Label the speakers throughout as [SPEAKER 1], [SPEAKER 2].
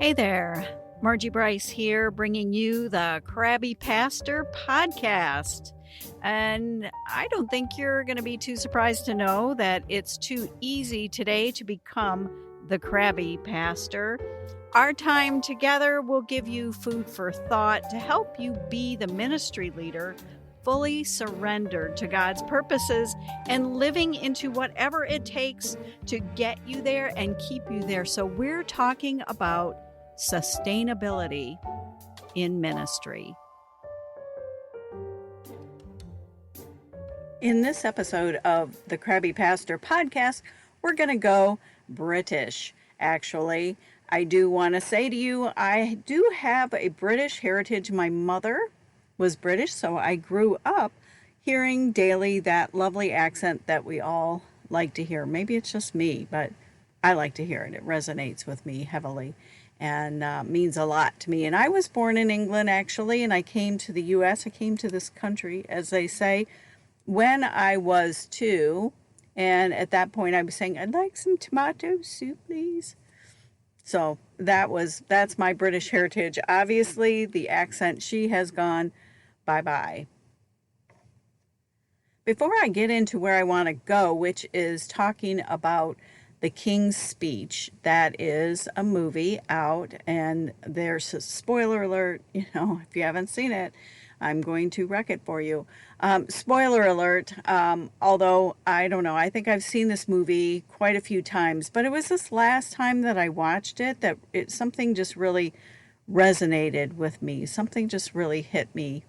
[SPEAKER 1] Hey there, Margie Bryce here, bringing you the Krabby Pastor podcast. And I don't think you're going to be too surprised to know that it's too easy today to become the Krabby Pastor. Our time together will give you food for thought to help you be the ministry leader fully surrendered to God's purposes and living into whatever it takes to get you there and keep you there. So we're talking about sustainability in ministry. In this episode of the Krabby Pastor podcast, we're going to go British. Actually, I do want to say to you, I do have a British heritage. My mother was British, so I grew up hearing daily that lovely accent that we all like to hear. Maybe it's just me, but I like to hear it. It resonates with me heavily and means a lot to me. And I was born in England, actually, and I came to the U.S. I came to this country, as they say, when I was 2. And at that point, I was saying, I'd like some tomato soup, please. So that's my British heritage. Obviously, the accent, she has gone bye-bye. Before I get into where I want to go, which is talking about The King's Speech, that is a movie out, and there's a spoiler alert. If you haven't seen it, I'm going to wreck it for you. Spoiler alert, although I don't know, I think I've seen this movie quite a few times, but it was this last time that I watched it that something just really resonated with me. Something just really hit me.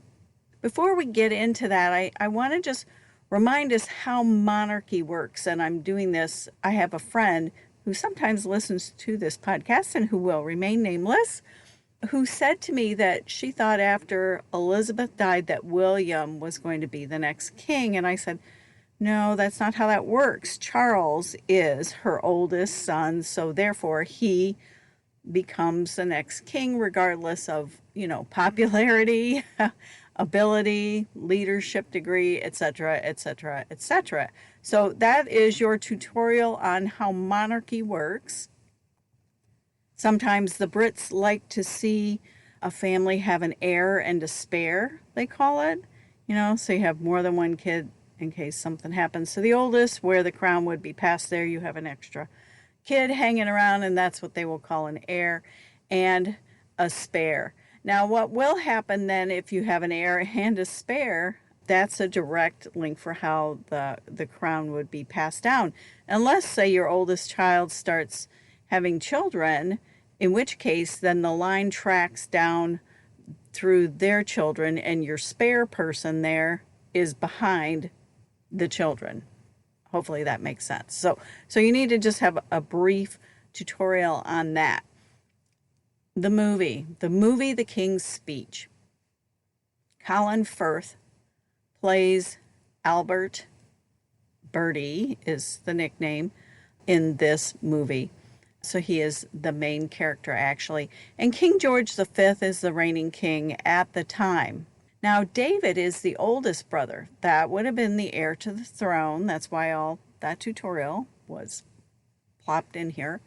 [SPEAKER 1] Before we get into that, I want to just remind us how monarchy works. And I'm doing this. I have a friend who sometimes listens to this podcast and who will remain nameless, who said to me that she thought after Elizabeth died that William was going to be the next king. And I said, no, that's not how that works. Charles is her oldest son, so therefore he becomes the next king regardless of, popularity, ability, leadership degree, etc., etc., etc. So that is your tutorial on how monarchy works. Sometimes the Brits like to see a family have an heir and a spare, they call it. So you have more than one kid in case something happens to the oldest, where the crown would be passed there. You have an extra kid hanging around, and that's what they will call an heir and a spare. Now, what will happen then if you have an heir and a spare, that's a direct link for how the crown would be passed down. Unless, say, your oldest child starts having children, in which case then the line tracks down through their children and your spare person there is behind the children. Hopefully that makes sense. So you need to just have a brief tutorial on that. The movie, The King's Speech. Colin Firth plays Albert. Bertie is the nickname in this movie. So he is the main character, actually. And King George V is the reigning king at the time. Now, David is the oldest brother. That would have been the heir to the throne. That's why all that tutorial was plopped in here.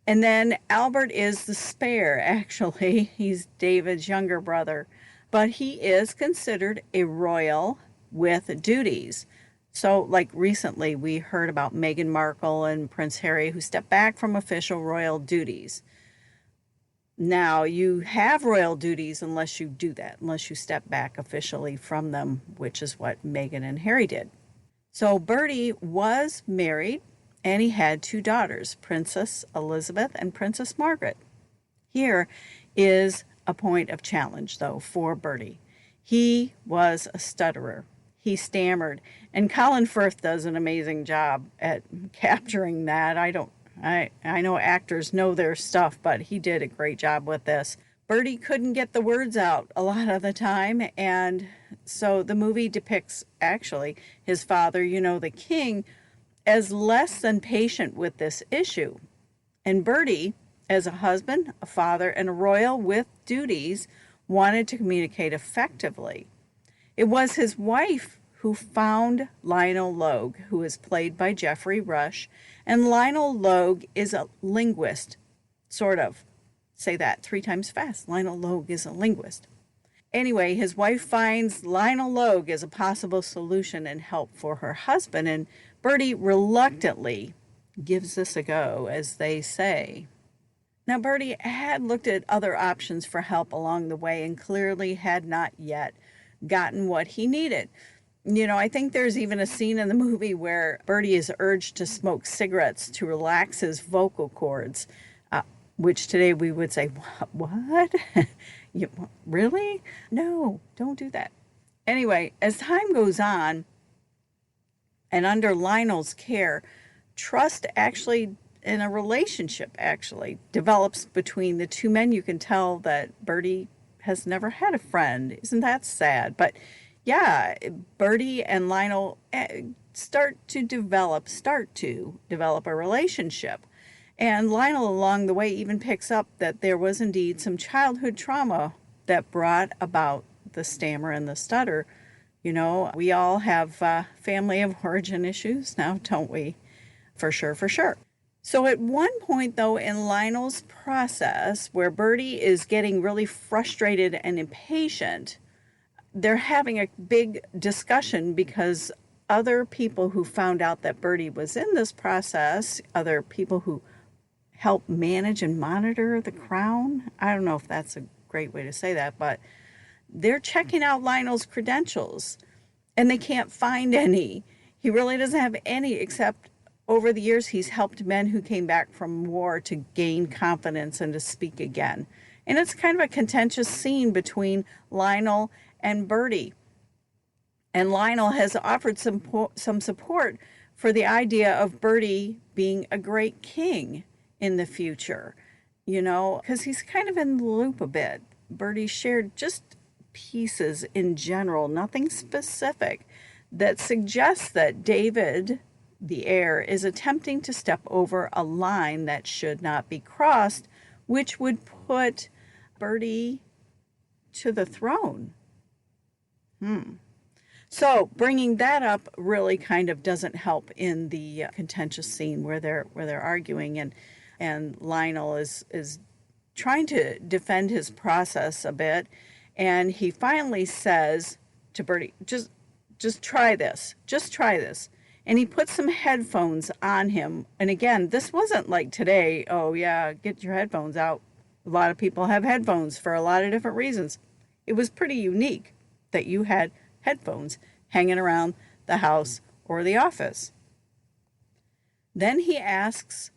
[SPEAKER 1] And then Albert is the spare, actually. He's David's younger brother. But he is considered a royal with duties. So, like recently, we heard about Meghan Markle and Prince Harry, who stepped back from official royal duties. Now, you have royal duties unless you do that, unless you step back officially from them, which is what Meghan and Harry did. So Bertie was married, and he had 2 daughters, Princess Elizabeth and Princess Margaret. Here is a point of challenge, though, for Bertie. He was a stutterer. He stammered, and Colin Firth does an amazing job at capturing that. I know actors know their stuff, but he did a great job with this. Bertie couldn't get the words out a lot of the time, and so the movie depicts, actually, his father, the king, as less than patient with this issue. And Bertie, as a husband, a father, and a royal with duties, wanted to communicate effectively. It was his wife who found Lionel Logue, who is played by Geoffrey Rush, and Lionel Logue is a linguist, sort of. Say that 3 times fast. Lionel Logue is a linguist. Anyway, his wife finds Lionel Logue as a possible solution and help for her husband, and Bertie reluctantly gives this a go, as they say. Now, Bertie had looked at other options for help along the way and clearly had not yet gotten what he needed. I think there's even a scene in the movie where Bertie is urged to smoke cigarettes to relax his vocal cords, which today we would say, what? Really? No, don't do that. Anyway, as time goes on, and under Lionel's care, trust actually in a relationship actually develops between the two men. You can tell that Bertie has never had a friend. Isn't that sad? But yeah, Bertie and Lionel start to develop a relationship. And Lionel along the way even picks up that there was indeed some childhood trauma that brought about the stammer and the stutter. We all have family of origin issues now, don't we? For sure, for sure. So at one point, though, in Lionel's process, where Bertie is getting really frustrated and impatient, they're having a big discussion because other people who found out that Bertie was in this process, other people who help manage and monitor the crown, I don't know if that's a great way to say that, but they're checking out Lionel's credentials and they can't find any. He really doesn't have any, except over the years he's helped men who came back from war to gain confidence and to speak again. And it's kind of a contentious scene between Lionel and Bertie. And Lionel has offered some support for the idea of Bertie being a great king in the future, because he's kind of in the loop a bit. Bertie shared just pieces in general, nothing specific, that suggests that David, the heir, is attempting to step over a line that should not be crossed, which would put Bertie to the throne. So bringing that up really kind of doesn't help in the contentious scene where they're arguing, and Lionel is trying to defend his process a bit, and he finally says to Bertie, just try this, and he puts some headphones on him. And again, this wasn't like today, oh yeah, get your headphones out. A lot of people have headphones for a lot of different reasons. It was pretty unique that you had headphones hanging around the house or the office. Then he asks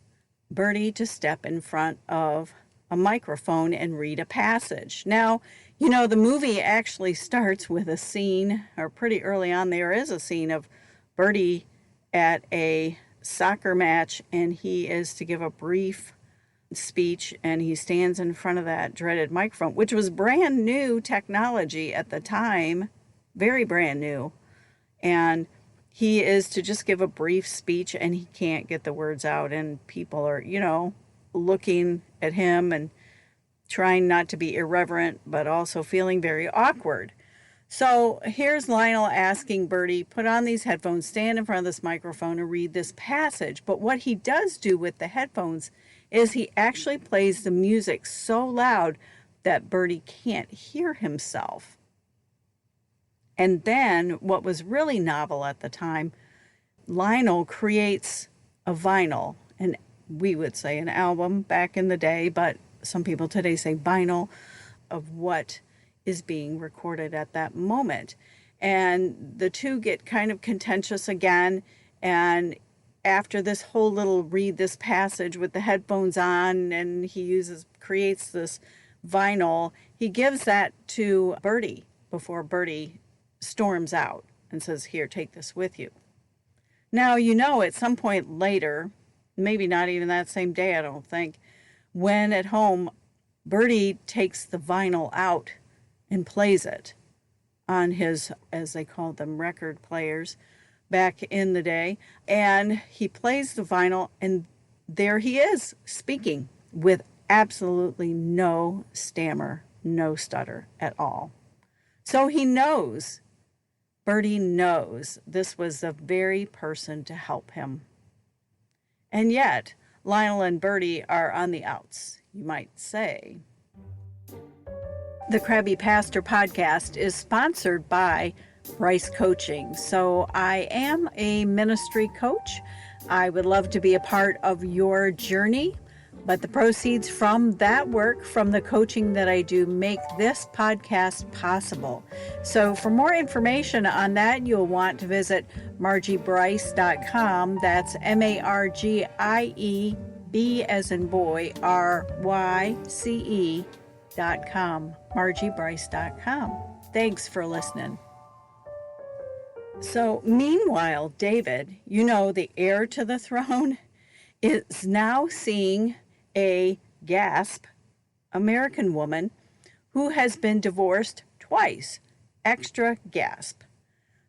[SPEAKER 1] Bertie to step in front of a microphone and read a passage. Now, the movie actually starts with a scene, or pretty early on there is a scene of Bertie at a soccer match, and he is to give a brief speech, and he stands in front of that dreaded microphone, which was brand new technology at the time, very brand new. And he is to just give a brief speech, and he can't get the words out, and people are, looking at him and trying not to be irreverent, but also feeling very awkward. So here's Lionel asking Bertie, put on these headphones, stand in front of this microphone and read this passage. But what he does do with the headphones is he actually plays the music so loud that Bertie can't hear himself. And then what was really novel at the time, Lionel creates a vinyl, and we would say an album back in the day, but some people today say vinyl, of what is being recorded at that moment. And the two get kind of contentious again. And after this whole little read this passage with the headphones on, and he creates this vinyl, he gives that to Bertie before Bertie storms out and says, here, take this with you. Now, at some point later, maybe not even that same day, I don't think, when at home, Bertie takes the vinyl out and plays it on his, as they called them, record players back in the day. And he plays the vinyl, and there he is speaking with absolutely no stammer, no stutter at all. So Bertie knows this was the very person to help him. And yet, Lionel and Bertie are on the outs, you might say. The Crabby Pastor podcast is sponsored by Bryce Coaching. So I am a ministry coach. I would love to be a part of your journey, but the proceeds from that work, from the coaching that I do, make this podcast possible. So for more information on that, you'll want to visit margiebryce.com. That's MARGIEB as in boy, RYCE.com. margiebryce.com. Thanks for listening. So meanwhile, David, the heir to the throne, is now seeing a American woman who has been divorced twice. Extra gasp.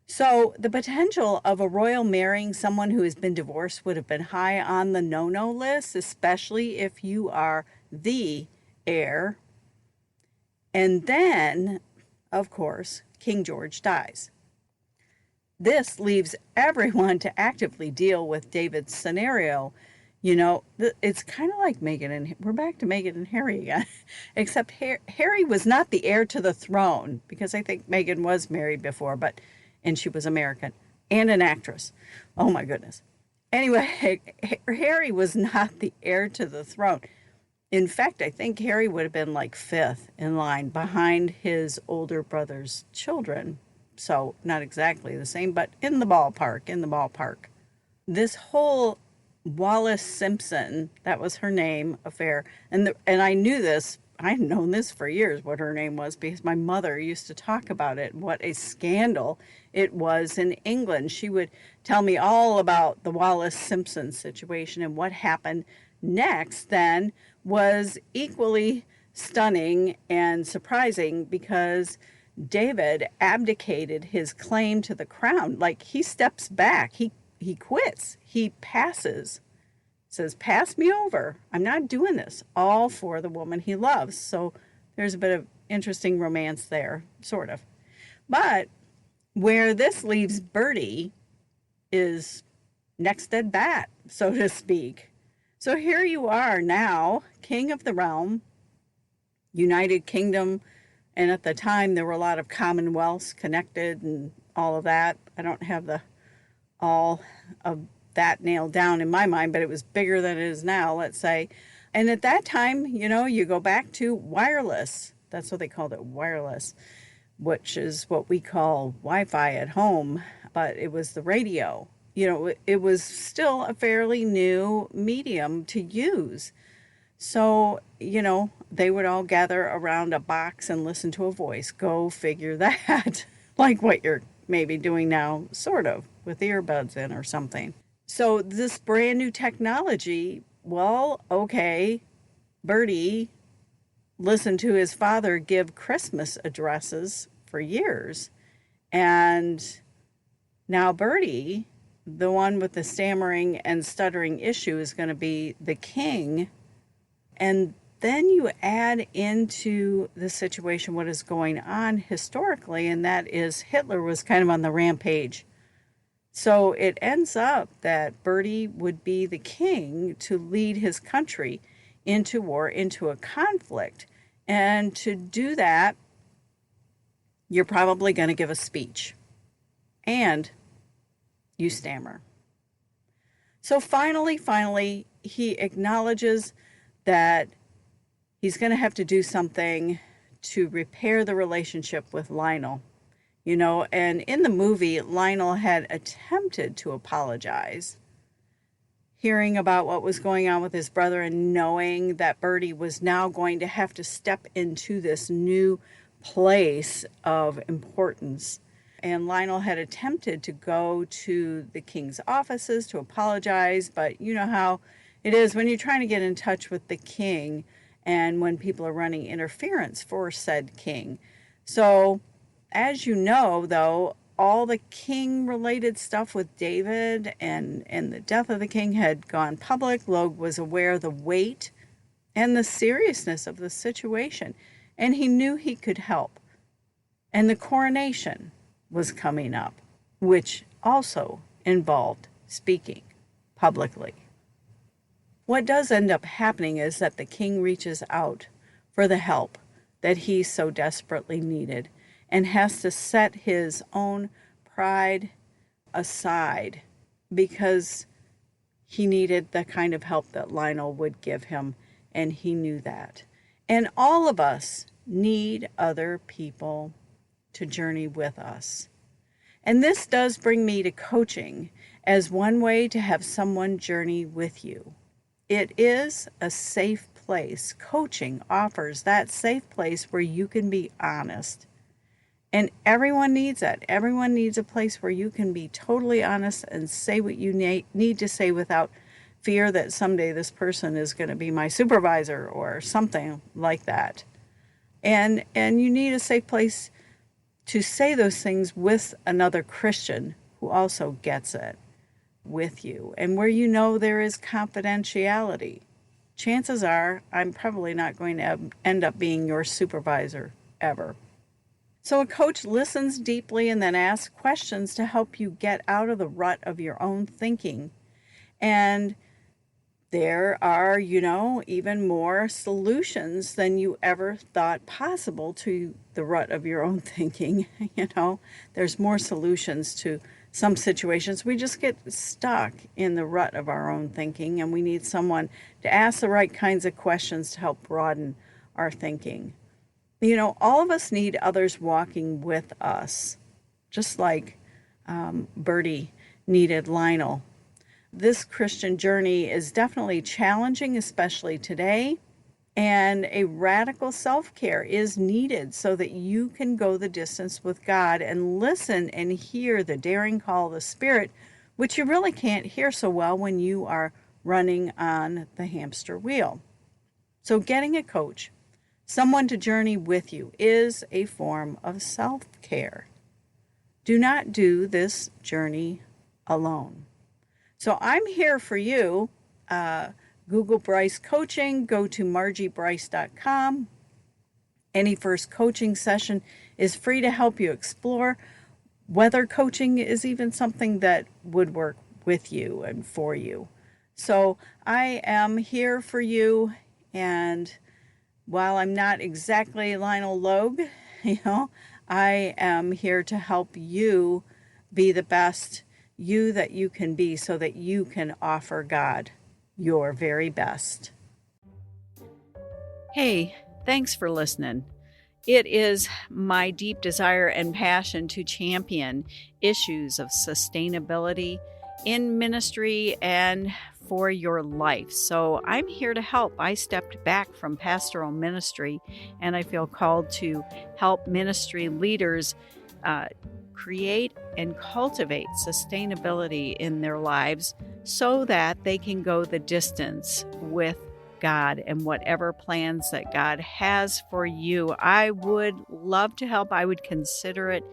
[SPEAKER 1] So the potential of a royal marrying someone who has been divorced would have been high on the no-no list, especially if you are the heir. And then, of course, King George dies. This leaves everyone to actively deal with David's scenario. It's kind of like we're back to Meghan and Harry again, except Harry was not the heir to the throne, because I think Meghan was married before, and she was American and an actress. Oh my goodness. Anyway, Harry was not the heir to the throne. In fact, I think Harry would have been like fifth in line behind his older brother's children. So not exactly the same, but in the ballpark. This whole Wallis Simpson, that was her name, affair, and I knew this, I'd known this for years, what her name was, because my mother used to talk about it, what a scandal it was in England. She would tell me all about the Wallis Simpson situation, and what happened next then was equally stunning and surprising, because David abdicated his claim to the crown. Like, he steps back, he quits, he passes, says, pass me over, I'm not doing this, all for the woman he loves. So there's a bit of interesting romance there, sort of. But where this leaves Bertie is next at bat, so to speak. So here you are now, king of the realm, United Kingdom, and at the time there were a lot of commonwealths connected and all of that. I don't have all of that nailed down in my mind, but it was bigger than it is now, let's say. And at that time, you go back to wireless. That's what they called it, wireless, which is what we call Wi-Fi at home, but it was the radio. It was still a fairly new medium to use. So, they would all gather around a box and listen to a voice. Go figure that. Like what you're maybe doing now, sort of, with earbuds in or something. So this brand new technology, well, okay, Bertie listened to his father give Christmas addresses for years. And now Bertie, the one with the stammering and stuttering issue, is going to be the king. And then you add into the situation what is going on historically, and that is Hitler was kind of on the rampage. So it ends up that Bertie would be the king to lead his country into war, into a conflict. And to do that, you're probably going to give a speech. And you stammer. So finally, he acknowledges that he's going to have to do something to repair the relationship with Lionel. And in the movie, Lionel had attempted to apologize, hearing about what was going on with his brother and knowing that Bertie was now going to have to step into this new place of importance. And Lionel had attempted to go to the king's offices to apologize, but you know how it is when you're trying to get in touch with the king and when people are running interference for said king. So, as you know, though, all the king-related stuff with David and the death of the king had gone public. Logue was aware of the weight and the seriousness of the situation, and he knew he could help. And the coronation was coming up, which also involved speaking publicly. What does end up happening is that the king reaches out for the help that he so desperately needed and has to set his own pride aside because he needed the kind of help that Lionel would give him, and he knew that. And all of us need other people to journey with us. And this does bring me to coaching as one way to have someone journey with you. It is a safe place. Coaching offers that safe place where you can be honest. And everyone needs that. Everyone needs a place where you can be totally honest and say what you need to say without fear that someday this person is going to be my supervisor or something like that. And you need a safe place to say those things with another Christian who also gets it with you, and where you know there is confidentiality. Chances are I'm probably not going to end up being your supervisor ever. So a coach listens deeply and then asks questions to help you get out of the rut of your own thinking. And there are, even more solutions than you ever thought possible to the rut of your own thinking. There's more solutions to some situations. We just get stuck in the rut of our own thinking, and we need someone to ask the right kinds of questions to help broaden our thinking. All of us need others walking with us, just like Bertie needed Lionel. This Christian journey is definitely challenging, especially today, and a radical self-care is needed so that you can go the distance with God and listen and hear the daring call of the Spirit, which you really can't hear so well when you are running on the hamster wheel. So getting a coach, someone to journey with you, is a form of self-care. Do not do this journey alone. So I'm here for you. Google Bryce Coaching. Go to margiebryce.com. Any first coaching session is free to help you explore whether coaching is even something that would work with you and for you. So I am here for you. And while I'm not exactly Lionel Logue, I am here to help you be the best you that you can be so that you can offer God your very best. Hey, thanks for listening. It is my deep desire and passion to champion issues of sustainability in ministry and for your life. So I'm here to help. I stepped back from pastoral ministry, and I feel called to help ministry leaders create and cultivate sustainability in their lives so that they can go the distance with God and whatever plans that God has for you. I would love to help. I would consider it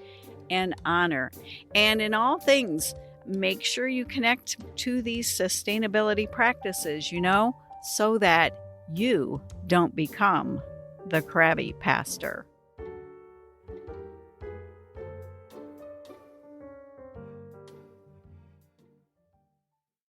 [SPEAKER 1] an honor. And in all things, make sure you connect to these sustainability practices, so that you don't become the crabby pastor.